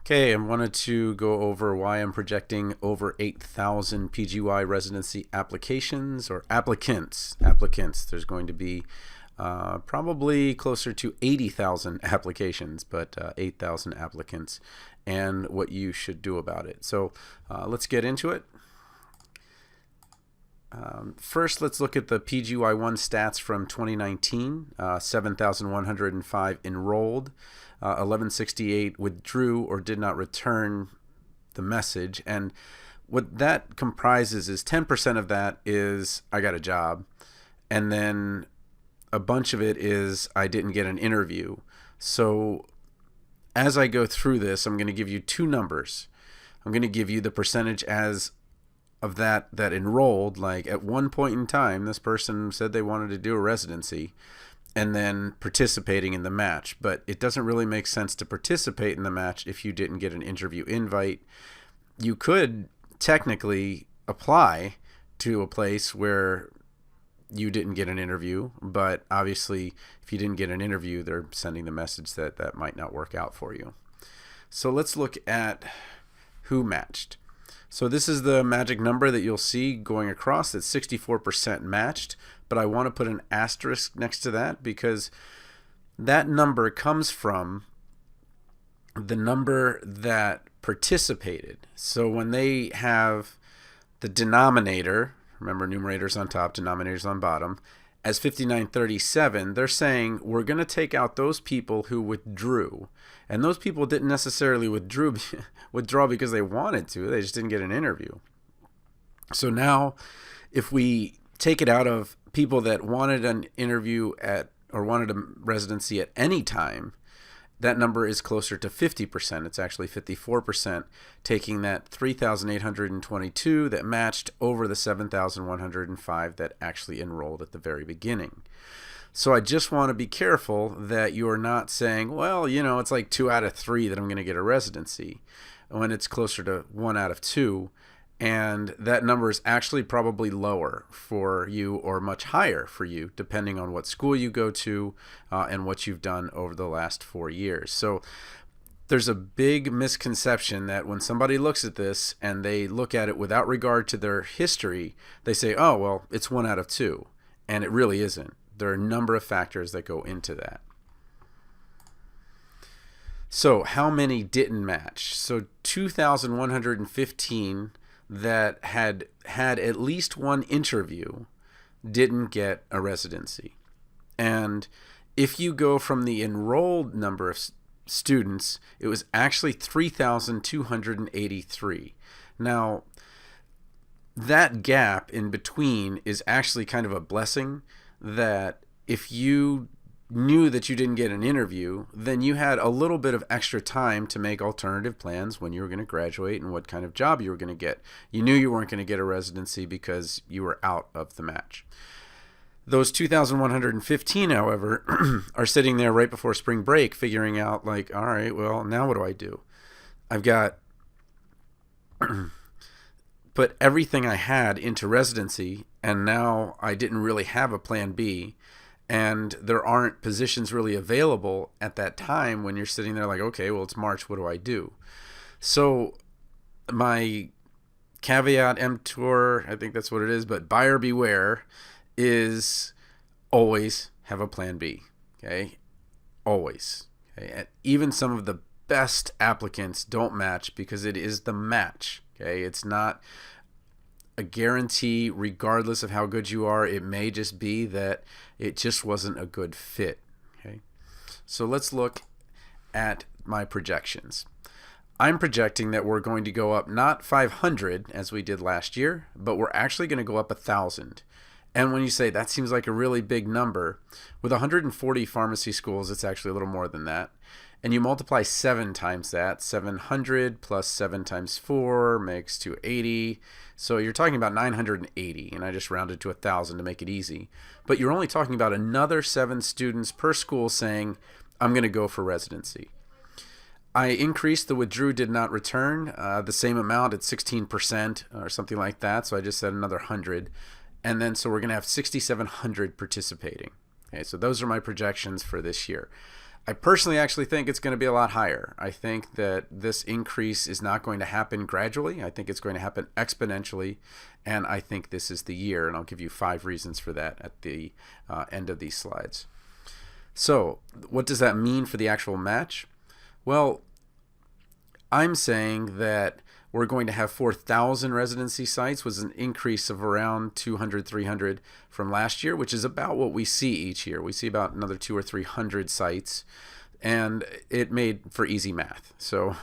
Okay, I wanted to go over why I'm projecting over 8,000 PGY residency applications or applicants. There's going to be probably closer to 80,000 applications, but 8,000 applicants, and what you should do about it. So let's get into it. First, let's look at the PGY-1 stats from 2019. 7,105 enrolled, 1168 withdrew or did not return the message. And what that comprises is 10% of that is I got a job, and then a bunch of it is I didn't get an interview. So as I go through this, I'm going to give you two numbers. I'm going to give you the percentage as of that enrolled, like at one point in time this person said they wanted to do a residency, and then participating in the match. But it doesn't really make sense to participate in the match if you didn't get an interview invite. You could technically apply to a place where you didn't get an interview, but obviously if you didn't get an interview, they're sending the message that that might not work out for you. So let's look at who matched. So this is the magic number that you'll see going across. That's 64% matched, but I want to put an asterisk next to that because that number comes from the number that participated. So when they have the denominator, remember numerators on top, denominators on bottom, as 5937, they're saying we're going to take out those people who withdrew. And those people didn't necessarily withdraw because they wanted to. They just didn't get an interview. So now if we take it out of people that wanted an interview at or wanted a residency at any time, that number is closer to 50%. It's actually 54%, taking that 3,822 that matched over the 7,105 that actually enrolled at the very beginning. So I just want to be careful that you're not saying, well, you know, it's like 2 out of 3 that I'm going to get a residency, when it's closer to 1 out of 2. And that number is actually probably lower for you or much higher for you, depending on what school you go to and what you've done over the last 4 years. So there's a big misconception that when somebody looks at this and they look at it without regard to their history, they say, oh, well, it's 1 out of 2. And it really isn't. There are a number of factors that go into that. So how many didn't match? So 2,115 that had at least one interview didn't get a residency. And if you go from the enrolled number of students, it was actually 3,283. Now, that gap in between is actually kind of a blessing, that if you knew that you didn't get an interview, then you had a little bit of extra time to make alternative plans when you were going to graduate and what kind of job you were going to get. You knew you weren't going to get a residency because you were out of the match. Those 2,115, however, are sitting there right before spring break figuring out, like, all right, well, now what do I do? I've got put everything I had into residency, and now I didn't really have a plan B. And there aren't positions really available at that time when you're sitting there like, okay, well, it's March, what do I do? So my caveat emptor, I think that's what it is, but buyer beware, is always have a plan B, okay? Always. Okay? And even some of the best applicants don't match because it is the match, okay? It's not a guarantee regardless of how good you are. It may just be that it just wasn't a good fit. Okay, so let's look at my projections. I'm projecting that we're going to go up not 500 as we did last year, but we're actually going to go up 1,000. And when you say that seems like a really big number, with 140 pharmacy schools, it's actually a little more than that. And you multiply 7 times that, 700 plus 7 times 4 makes 280. So you're talking about 980, and I just rounded to 1,000 to make it easy. But you're only talking about another 7 students per school saying, I'm going to go for residency. I increased the withdrew did not return the same amount at 16% or something like that. So I just said another 100. And then so we're going to have 6,700 participating. Okay, so those are my projections for this year. I personally actually think it's going to be a lot higher. I think that this increase is not going to happen gradually. I think it's going to happen exponentially, and I think this is the year, and I'll give you 5 reasons for that at the end of these slides. So what does that mean for the actual match? Well, I'm saying that we're going to have 4,000 residency sites, was an increase of around 200, 300 from last year, which is about what we see each year. We see about another 200 or 300 sites, and it made for easy math. So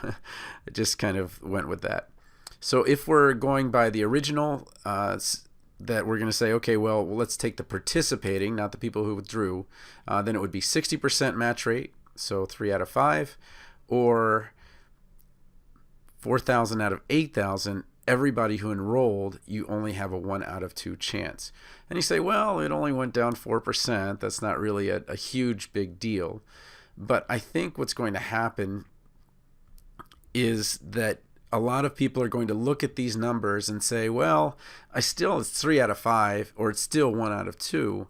it just kind of went with that. So if we're going by the original, that we're going to say, okay, well, let's take the participating, not the people who withdrew, then it would be 60% match rate, so 3 out of 5, or 4,000 out of 8,000, everybody who enrolled, you only have a 1 out of 2 chance. And you say, well, it only went down 4%. That's not really a huge big deal. But I think what's going to happen is that a lot of people are going to look at these numbers and say, well, it's 3 out of 5, or it's still 1 out of 2.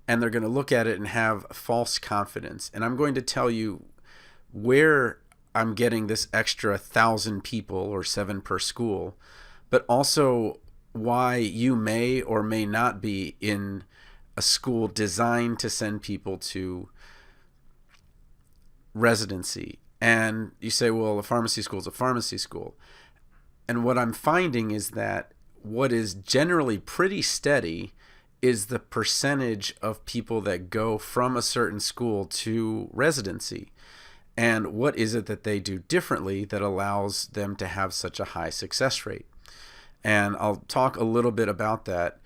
And they're going to look at it and have false confidence. And I'm going to tell you where I'm getting this extra 1,000 people, or 7 per school, but also why you may or may not be in a school designed to send people to residency. And you say, well, a pharmacy school is a pharmacy school. And what I'm finding is that what is generally pretty steady is the percentage of people that go from a certain school to residency. And what is it that they do differently that allows them to have such a high success rate? And I'll talk a little bit about that,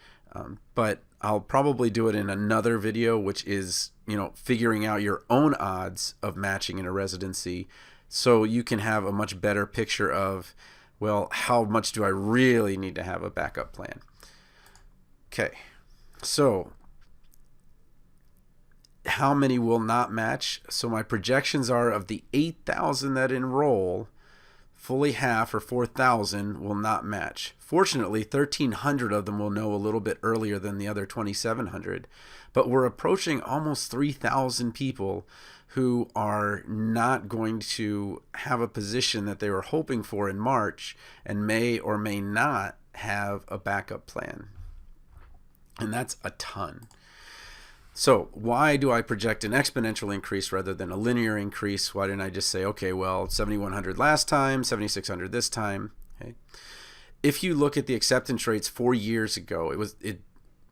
but I'll probably do it in another video, which is, figuring out your own odds of matching in a residency, so you can have a much better picture of, well, how much do I really need to have a backup plan? Okay, so how many will not match? So my projections are, of the 8,000 that enroll, fully half, or 4,000, will not match. Fortunately, 1,300 of them will know a little bit earlier than the other 2,700, but we're approaching almost 3,000 people who are not going to have a position that they were hoping for in March, and may or may not have a backup plan. And that's a ton. So why do I project an exponential increase rather than a linear increase? Why didn't I just say, okay, well, 7,100 last time, 7,600 this time? Okay. If you look at the acceptance rates 4 years ago, it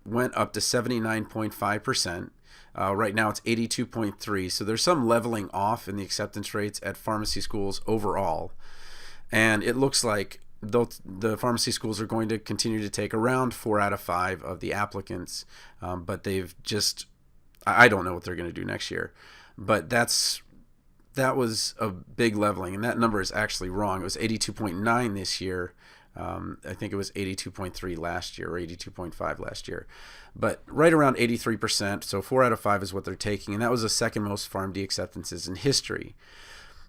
went up to 79.5%. Right now it's 82.3%. So there's some leveling off in the acceptance rates at pharmacy schools overall. And it looks like the pharmacy schools are going to continue to take around 4 out of 5 of the applicants, but they've just, I don't know what they're going to do next year, but that was a big leveling, and that number is actually wrong. It was 82.9 this year. I think it was 82.3 last year, or 82.5 last year, but right around 83%. So 4 out of 5 is what they're taking, and that was the second most Pharm.D acceptances in history.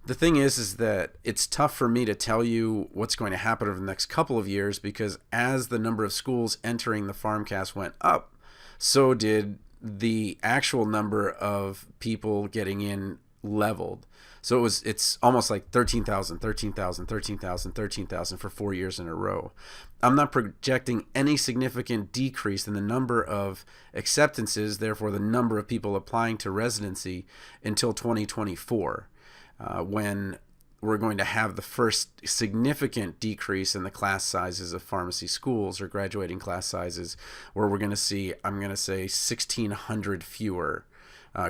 The thing is that it's tough for me to tell you what's going to happen over the next couple of years, because as the number of schools entering the PharmCast went up, so did the actual number of people getting in leveled. So it's almost like 13,000, 13,000, 13,000, 13,000 for 4 years in a row. I'm not projecting any significant decrease in the number of acceptances, therefore the number of people applying to residency, until 2024. When we're going to have the first significant decrease in the class sizes of pharmacy schools, or graduating class sizes, where we're going to see, I'm going to say, 1,600 fewer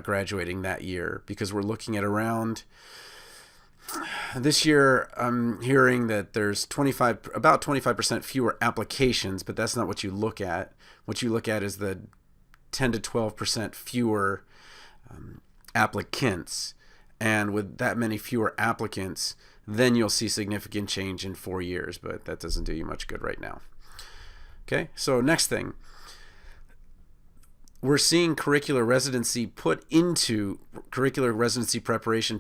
graduating that year, because we're looking at around, this year I'm hearing that there's about 25% fewer applications, but that's not what you look at. What you look at is the 10 to 12% fewer applicants. And with that many fewer applicants, then you'll see significant change in 4 years, but that doesn't do you much good right now. Okay, so next thing. We're seeing curricular residency preparation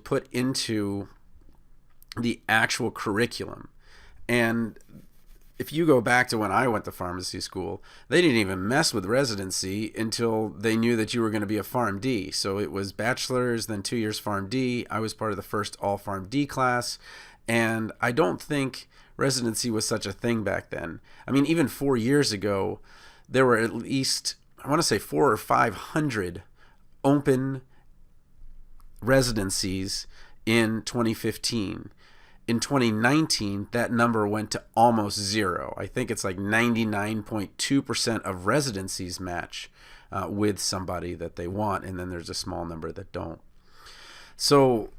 put into the actual curriculum. And if you go back to when I went to pharmacy school, they didn't even mess with residency until they knew that you were going to be a Pharm.D. So it was bachelor's, then 2 years Pharm.D. I was part of the first all Pharm.D class, and I don't think residency was such a thing back then. I mean, even 4 years ago, there were at least, I want to say 400 or 500 open residencies in 2015. In 2019, that number went to almost zero. I think it's like 99.2% of residencies match with somebody that they want, and then there's a small number that don't. So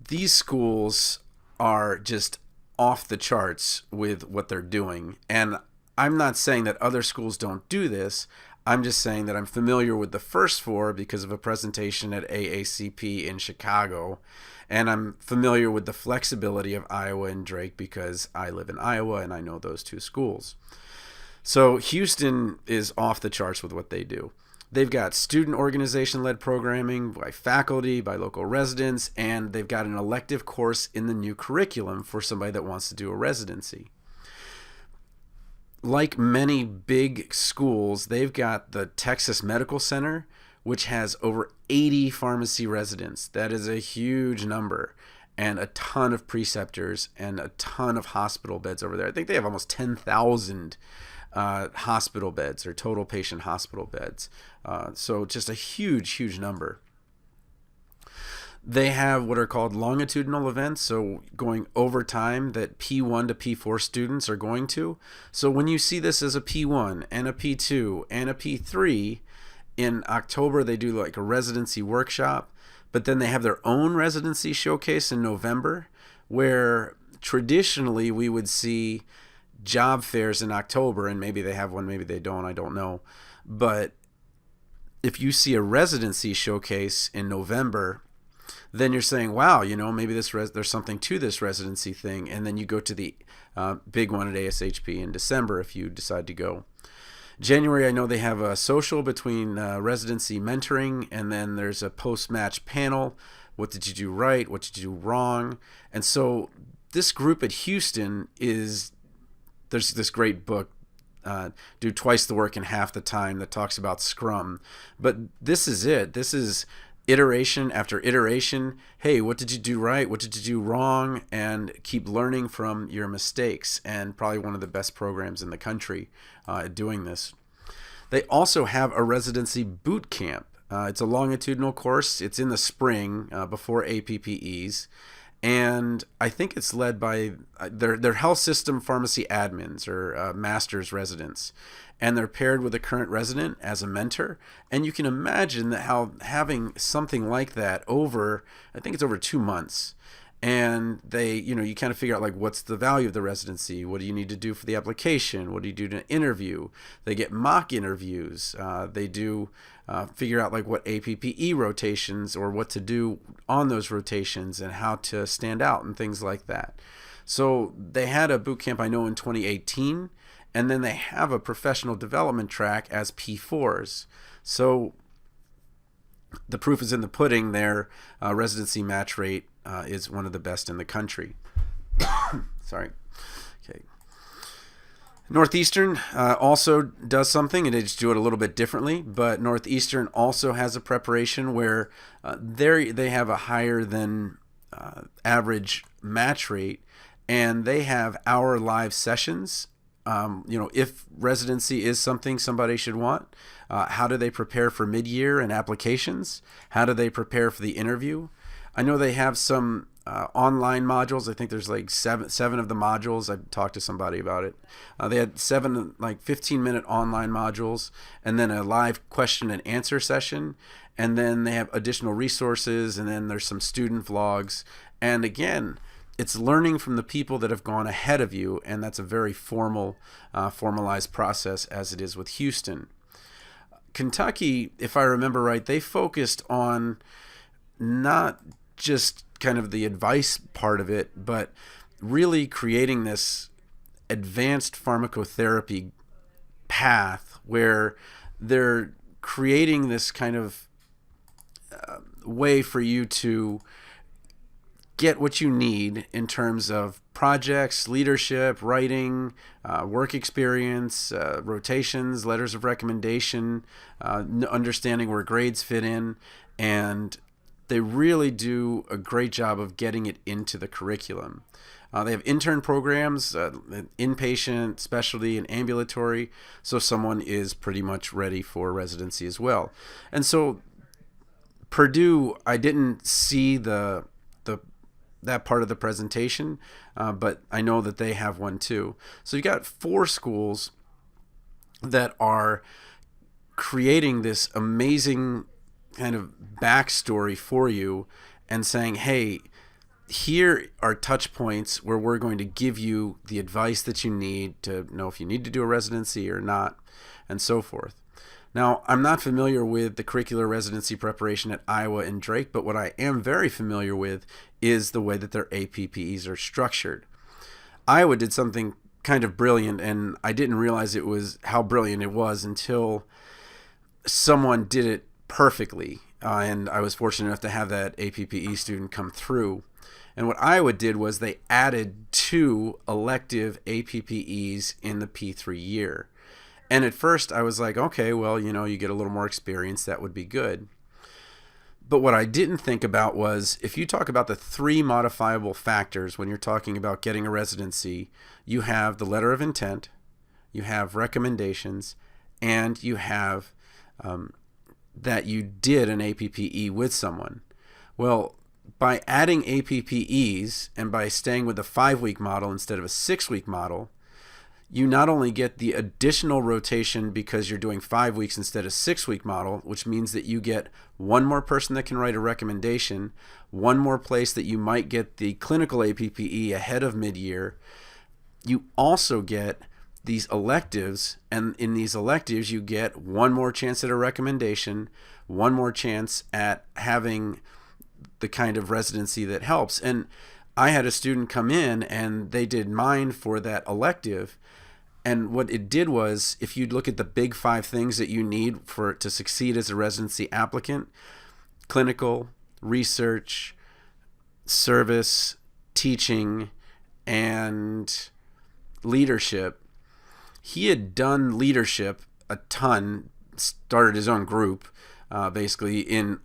these schools are just off the charts with what they're doing. And I'm not saying that other schools don't do this. I'm just saying that I'm familiar with the first four because of a presentation at AACP in Chicago. And I'm familiar with the flexibility of Iowa and Drake because I live in Iowa and I know those two schools. So Houston is off the charts with what they do. They've got student organization-led programming by faculty, by local residents, and they've got an elective course in the new curriculum for somebody that wants to do a residency. Like many big schools, they've got the Texas Medical Center, which has over 80 pharmacy residents. That is a huge number, and a ton of preceptors and a ton of hospital beds over there. I think they have almost 10,000 hospital beds or total patient hospital beds. So just a huge, huge number. They have what are called longitudinal events, so going over time that P1 to P4 students are going to. So when you see this as a P1 and a P2 and a P3, in October they do like a residency workshop, but then they have their own residency showcase in November, where traditionally we would see job fairs in October, and maybe they have one, maybe they don't, I don't know. But if you see a residency showcase in November, then you're saying, wow, you know, maybe there's something to this residency thing. And then you go to the big one at ASHP in December if you decide to go. January, I know they have a social between residency mentoring, and then there's a post-match panel. What did you do right? What did you do wrong? And so this group at Houston there's this great book, Do Twice the Work in Half the Time, that talks about Scrum. But this is it. This is iteration after iteration. Hey, what did you do right? What did you do wrong? And keep learning from your mistakes. And probably one of the best programs in the country at doing this. They also have a residency boot camp. It's a longitudinal course. It's in the spring before APPEs. And I think it's led by their health system pharmacy admins or master's residents. And they're paired with a current resident as a mentor. And you can imagine that how having something like that over, I think it's over 2 months. And they, you kind of figure out like what's the value of the residency? What do you need to do for the application? What do you do to interview? They get mock interviews. They do figure out like what APPE rotations or what to do on those rotations and how to stand out and things like that. So they had a boot camp, I know, in 2018, and then they have a professional development track as P4s. So the proof is in the pudding. Their residency match rate is one of the best in the country. Sorry. Okay. Northeastern also does something, and they just do it a little bit differently, but Northeastern also has a preparation where they have a higher than average match rate, and they have hour live sessions. If residency is something somebody should want, how do they prepare for mid-year and applications? How do they prepare for the interview? I know they have some online modules. I think there's like seven of the modules. I've talked to somebody about it. They had 7 like 15-minute online modules, and then a live question and answer session, and then they have additional resources, and then there's some student vlogs. And again, it's learning from the people that have gone ahead of you, and that's a very formalized process, as it is with Houston. Kentucky, if I remember right, they focused on not just kind of the advice part of it, but really creating this advanced pharmacotherapy path where they're creating this kind of way for you to get what you need in terms of projects, leadership, writing, work experience, rotations, letters of recommendation, understanding where grades fit in, and they really do a great job of getting it into the curriculum. They have intern programs, inpatient, specialty, and ambulatory, so someone is pretty much ready for residency as well. And so Purdue, I didn't see that part of the presentation, but I know that they have one too. So you got 4 schools that are creating this amazing kind of backstory for you and saying, hey, here are touch points where we're going to give you the advice that you need to know if you need to do a residency or not, and so forth. Now, I'm not familiar with the curricular residency preparation at Iowa and Drake, but what I am very familiar with is the way that their APPEs are structured. Iowa did something kind of brilliant, and I didn't realize it was how brilliant it was until someone did it perfectly, and I was fortunate enough to have that APPE student come through. And what Iowa did was they added 2 elective APPEs in the P3 year. And at first I was like, okay, well, you get a little more experience, that would be good. But what I didn't think about was, if you talk about the 3 modifiable factors when you're talking about getting a residency, you have the letter of intent, you have recommendations, and you have that you did an APPE with someone. Well, by adding APPEs and by staying with the 5-week model instead of a 6-week model, you not only get the additional rotation because you're doing 5 weeks instead of 6-week model, which means that you get one more person that can write a recommendation, one more place that you might get the clinical APPE ahead of mid-year. You also get these electives, and in these electives you get one more chance at a recommendation, one more chance at having the kind of residency that helps. And I had a student come in and they did mine for that elective, and what it did was, if you look at the big 5 things that you need to succeed as a residency applicant: clinical, research, service, teaching, and leadership. He had done leadership a ton, started his own group, basically in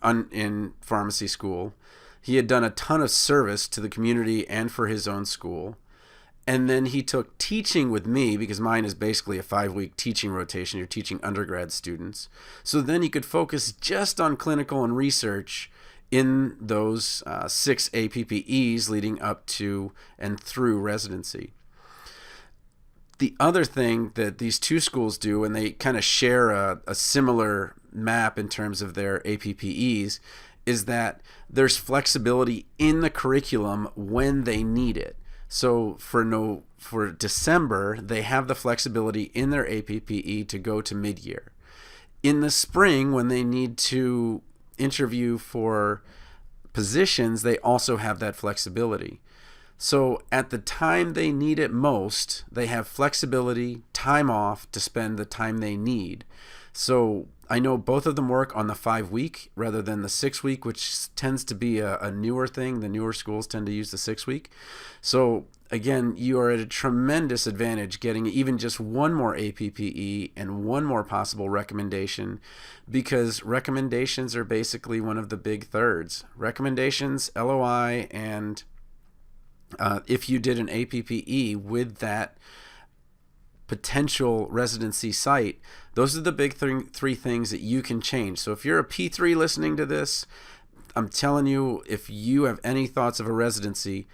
pharmacy school. He had done a ton of service to the community and for his own school. And then he took teaching with me, because mine is basically a 5-week teaching rotation. You're teaching undergrad students. So then he could focus just on clinical and research in those 6 APPEs leading up to and through residency. The other thing that these 2 schools do, and they kind of share a similar map in terms of their APPEs, is that there's flexibility in the curriculum when they need it. So for December, they have the flexibility in their APPE to go to mid-year. In the spring, when they need to interview for positions, they also have that flexibility. So at the time they need it most, they have flexibility, time off to spend the time they need. So I know both of them work on the 5-week rather than the 6-week, which tends to be a newer thing. The newer schools tend to use the 6-week. So again, you are at a tremendous advantage getting even just one more APPE and one more possible recommendation, because recommendations are basically one of the big thirds. Recommendations, LOI, and if you did an APPE with that potential residency site, those are the big 3 things that you can change. So if you're a P3 listening to this, I'm telling you, if you have any thoughts of a residency,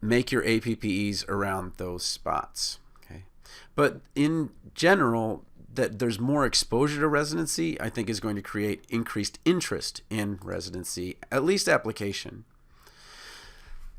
make your APPEs around those spots. Okay, but in general, that there's more exposure to residency, I think, is going to create increased interest in residency, at least application.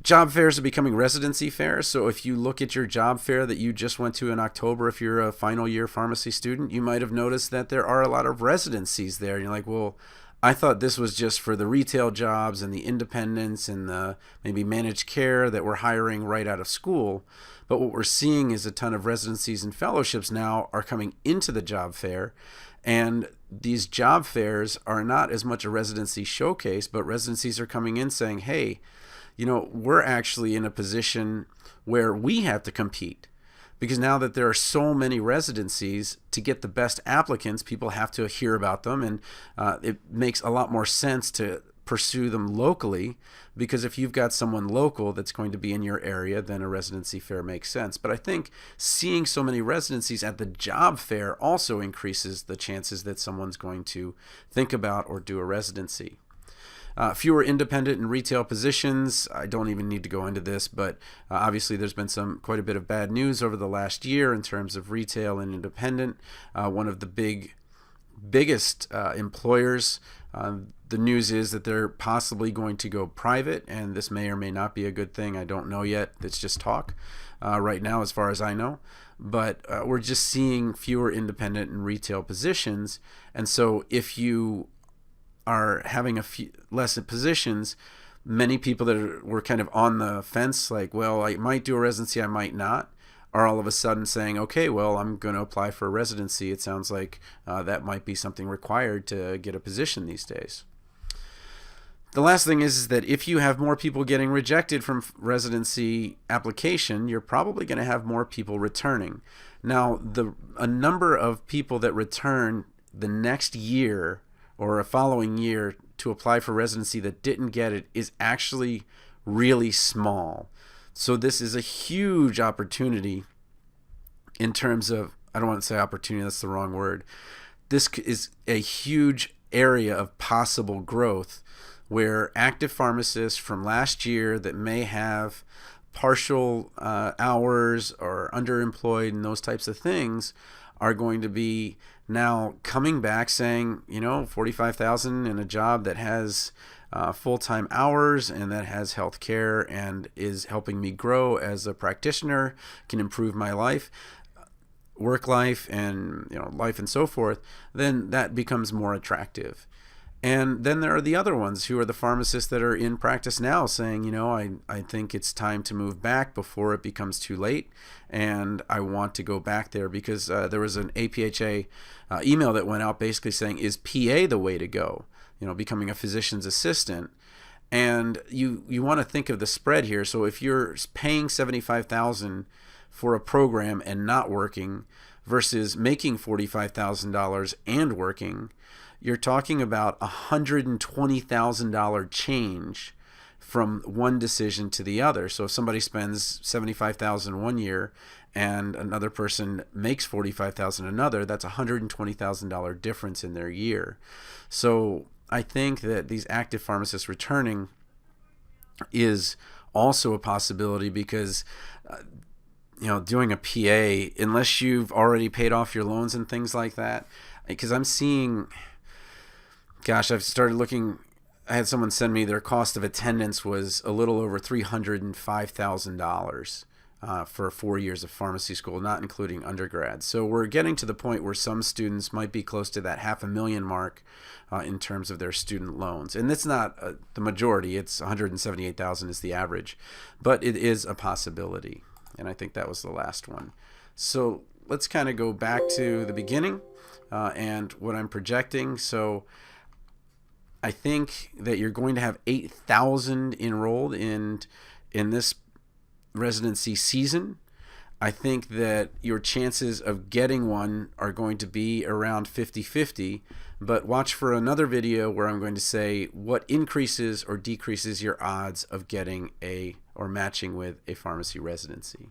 Job fairs are becoming residency fairs. So if you look at your job fair that you just went to in October, if you're a final year pharmacy student, you might have noticed that there are a lot of residencies there. And you're like, well, I thought this was just for the retail jobs and the independents and the maybe managed care that we're hiring right out of school. But what we're seeing is a ton of residencies and fellowships now are coming into the job fair. And these job fairs are not as much a residency showcase, but residencies are coming in saying, hey, we're actually in a position where we have to compete. Because now that there are so many residencies, to get the best applicants, people have to hear about them, and it makes a lot more sense to pursue them locally, because if you've got someone local that's going to be in your area, then a residency fair makes sense. But I think seeing so many residencies at the job fair also increases the chances that someone's going to think about or do a residency. Fewer independent and retail positions. I don't even need to go into this, but obviously there's been quite a bit of bad news over the last year in terms of retail and independent. One of the biggest employers, the news is that they're possibly going to go private, and this may or may not be a good thing. I don't know yet. It's just talk right now, as far as I know. But we're just seeing fewer independent and retail positions, and so if you are having a few less positions, many people that were kind of on the fence, like, well, I might do a residency, I might not, are all of a sudden saying, okay, well, I'm going to apply for a residency. It sounds like that might be something required to get a position these days. The last thing is that if you have more people getting rejected from residency application, you're probably going to have more people returning. Now, a number of people that return the next year or a following year to apply for residency that didn't get it is actually really small. So this is a huge opportunity in terms of, I don't want to say opportunity, that's the wrong word. This is a huge area of possible growth where active pharmacists from last year that may have partial hours or underemployed and those types of things are going to be now coming back saying, $45,000 in a job that has full-time hours and that has health care and is helping me grow as a practitioner, can improve my life, work life, and life and so forth, then that becomes more attractive. And then there are the other ones who are the pharmacists that are in practice now saying, I think it's time to move back before it becomes too late, and I want to go back there because there was an APHA email that went out basically saying, is PA the way to go? Becoming a physician's assistant. And you want to think of the spread here. So if you're paying $75,000 for a program and not working versus making $45,000 and working, you're talking about $120,000 change from one decision to the other. So if somebody spends $75,000 one year and another person makes $45,000 another, that's $120,000 difference in their year. So I think that these active pharmacists returning is also a possibility because doing a PA, unless you've already paid off your loans and things like that, because I'm seeing, I've started looking, I had someone send me their cost of attendance was a little over $305,000 for 4 years of pharmacy school, not including undergrad. So we're getting to the point where some students might be close to that $500,000 mark in terms of their student loans. And that's not the majority. It's $178,000 is the average, but it is a possibility. And I think that was the last one. So let's kind of go back to the beginning and what I'm projecting. So I think that you're going to have 8,000 enrolled in this residency season. I think that your chances of getting one are going to be around 50-50, but watch for another video where I'm going to say what increases or decreases your odds of getting or matching with a pharmacy residency.